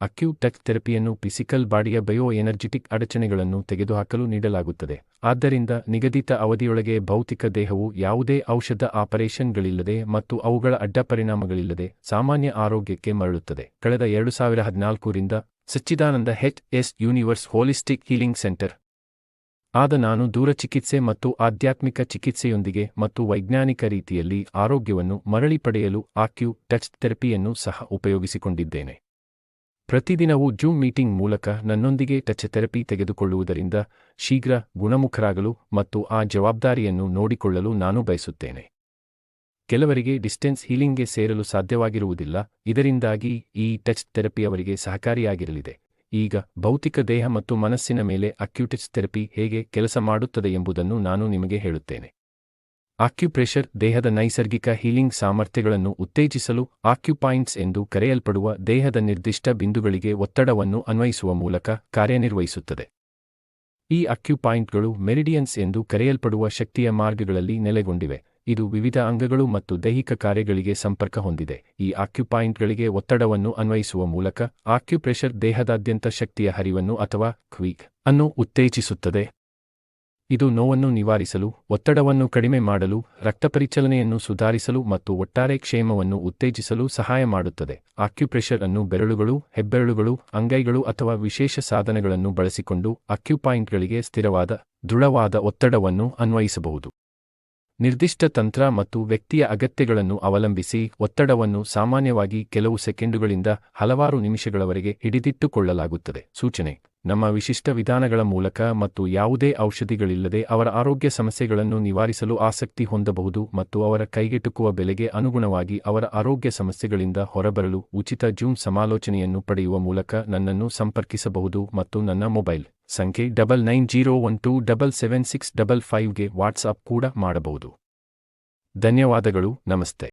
ಅಕ್ಯೂ touch ಥೆರಪಿಯನ್ನು physical ಬಾಡಿಯ bio energetic ಅಡಚಣೆಗಳನ್ನು ತೆಗೆದುಹಾಕಲು ನೀಡಲಾಗುತ್ತದೆ. ಆದ್ದರಿಂದ ನಿಗದಿತ ಅವಧಿಯೊಳಗೆ ಭೌತಿಕ ದೇಹವು ಯಾವುದೇ ಔಷಧ ಆಪರೇಷನ್ಗಳಿಲ್ಲದೆ ಮತ್ತು ಅವುಗಳ ಅಡ್ಡಪರಿಣಾಮಗಳಿಲ್ಲದೆ ಸಾಮಾನ್ಯ ಆರೋಗ್ಯಕ್ಕೆ ಮರಳುತ್ತದೆ. ಕಳೆದ 2014ರಿಂದ ಸಚ್ಚಿದಾನಂದ ಎಚ್.ಎಸ್. ಯೂನಿವರ್ಸ್ ಹೋಲಿಸ್ಟಿಕ್ ಹೀಲಿಂಗ್ ಸೆಂಟರ್ ಆದ ನಾನು ದೂರಚಿಕಿತ್ಸೆ ಮತ್ತು ಆಧ್ಯಾತ್ಮಿಕ ಚಿಕಿತ್ಸೆಯೊಂದಿಗೆ ಮತ್ತು ವೈಜ್ಞಾನಿಕ ರೀತಿಯಲ್ಲಿ ಆರೋಗ್ಯವನ್ನು ಮರಳಿ ಪಡೆಯಲು ಅಕ್ಯೂ ಟಚ್ ಥೆರಪಿಯನ್ನು ಸಹ ಉಪಯೋಗಿಸಿಕೊಂಡಿದ್ದೇನೆ. ಪ್ರತಿದಿನವೂ ಜೂಮ್ ಮೀಟಿಂಗ್ ಮೂಲಕ ನನ್ನೊಂದಿಗೆ ಟಚ್ ಥೆರಪಿ ತೆಗೆದುಕೊಳ್ಳುವುದರಿಂದ ಶೀಘ್ರ ಗುಣಮುಖರಾಗಲು ಮತ್ತು ಆ ಜವಾಬ್ದಾರಿಯನ್ನು ನೋಡಿಕೊಳ್ಳಲು ನಾನು ಬಯಸುತ್ತೇನೆ. ಕೆಲವರಿಗೆ ಡಿಸ್ಟೆನ್ಸ್ ಹೀಲಿಂಗ್ಗೆ ಸೇರಲು ಸಾಧ್ಯವಾಗಿರುವುದಿಲ್ಲ, ಇದರಿಂದಾಗಿ ಈ ಟಚ್ ಥೆರಪಿ ಅವರಿಗೆ ಸಹಕಾರಿಯಾಗಿರಲಿದೆ. ಈಗ ಭೌತಿಕ ದೇಹ ಮತ್ತು ಮನಸ್ಸಿನ ಮೇಲೆ ಅಕ್ಯುಟಚ್ ಥೆರಪಿ ಹೇಗೆ ಕೆಲಸ ಮಾಡುತ್ತದೆ ಎಂಬುದನ್ನು ನಾನು ನಿಮಗೆ ಹೇಳುತ್ತೇನೆ. ಆಕ್ಯುಪ್ರೆಷರ್ ದೇಹದ ನೈಸರ್ಗಿಕ ಹೀಲಿಂಗ್ ಸಾಮರ್ಥ್ಯಗಳನ್ನು ಉತ್ತೇಜಿಸಲು ಆಕ್ಯುಪಾಯಿಂಟ್ಸ್ ಎಂದು ಕರೆಯಲ್ಪಡುವ ದೇಹದ ನಿರ್ದಿಷ್ಟ ಬಿಂದುಗಳಿಗೆ ಒತ್ತಡವನ್ನು ಅನ್ವಯಿಸುವ ಮೂಲಕ ಕಾರ್ಯನಿರ್ವಹಿಸುತ್ತದೆ. ಈ ಅಕ್ಯುಪಾಯಿಂಟ್ಗಳು ಮೆರಿಡಿಯನ್ಸ್ ಎಂದು ಕರೆಯಲ್ಪಡುವ ಶಕ್ತಿಯ ಮಾರ್ಗಗಳಲ್ಲಿ ನೆಲೆಗೊಂಡಿವೆ. ಇದು ವಿವಿಧ ಅಂಗಗಳು ಮತ್ತು ದೈಹಿಕ ಕಾರ್ಯಗಳಿಗೆ ಸಂಪರ್ಕ ಹೊಂದಿದೆ. ಈ ಆಕ್ಯುಪಾಯಿಂಟ್ಗಳಿಗೆ ಒತ್ತಡವನ್ನು ಅನ್ವಯಿಸುವ ಮೂಲಕ ಆಕ್ಯುಪ್ರೆಷರ್ ದೇಹದಾದ್ಯಂತ ಶಕ್ತಿಯ ಹರಿವನ್ನು ಅಥವಾ ಕ್ವಿಕ್ ಅನ್ನು ಉತ್ತೇಜಿಸುತ್ತದೆ. ಇದು ನೋವನ್ನು ನಿವಾರಿಸಲು, ಒತ್ತಡವನ್ನು ಕಡಿಮೆ ಮಾಡಲು, ರಕ್ತಪರಿಚಲನೆಯನ್ನು ಸುಧಾರಿಸಲು ಮತ್ತು ಒಟ್ಟಾರೆ ಕ್ಷೇಮವನ್ನು ಉತ್ತೇಜಿಸಲು ಸಹಾಯ ಮಾಡುತ್ತದೆ. ಆಕ್ಯುಪ್ರೆಷರ್ ಅನ್ನು ಬೆರಳುಗಳು, ಹೆಬ್ಬೆರಳುಗಳು, ಅಂಗೈಗಳು ಅಥವಾ ವಿಶೇಷ ಸಾಧನಗಳನ್ನು ಬಳಸಿಕೊಂಡು ಅಕ್ಯುಪಾಯಿಂಟ್ಗಳಿಗೆ ಸ್ಥಿರವಾದ, ದೃಢವಾದ ಒತ್ತಡವನ್ನು ಅನ್ವಯಿಸಬಹುದು. ನಿರ್ದಿಷ್ಟ ತಂತ್ರ ಮತ್ತು ವ್ಯಕ್ತಿಯ ಅಗತ್ಯಗಳನ್ನು ಅವಲಂಬಿಸಿ ಒತ್ತಡವನ್ನು ಸಾಮಾನ್ಯವಾಗಿ ಕೆಲವು ಸೆಕೆಂಡುಗಳಿಂದ ಹಲವಾರು ನಿಮಿಷಗಳವರೆಗೆ ಹಿಡಿದಿಟ್ಟುಕೊಳ್ಳಲಾಗುತ್ತದೆ. ಸೂಚನೆ: ನಮ್ಮ ವಿಶಿಷ್ಟ ವಿಧಾನಗಳ ಮೂಲಕ ಮತ್ತು ಯಾವುದೇ ಔಷಧಿಗಳಿಲ್ಲದೆ ಅವರ ಆರೋಗ್ಯ ಸಮಸ್ಯೆಗಳನ್ನು ನಿವಾರಿಸಲು ಆಸಕ್ತಿ ಹೊಂದಬಹುದು ಮತ್ತು ಅವರ ಕೈಗೆಟುಕುವ ಬೆಲೆಗೆ ಅನುಗುಣವಾಗಿ ಅವರ ಆರೋಗ್ಯ ಸಮಸ್ಯೆಗಳಿಂದ ಹೊರಬರಲು ಉಚಿತ ಜೂಮ್ ಸಮಾಲೋಚನೆಯನ್ನು ಪಡೆಯುವ ಮೂಲಕ ನನ್ನನ್ನು ಸಂಪರ್ಕಿಸಬಹುದು ಮತ್ತು ನನ್ನ ಮೊಬೈಲ್ ಸಂಖ್ಯೆ 9901277655ಗೆ ವಾಟ್ಸಾಪ್ ಕೂಡ ಮಾಡಬಹುದು. ಧನ್ಯವಾದಗಳು. ನಮಸ್ತೆ.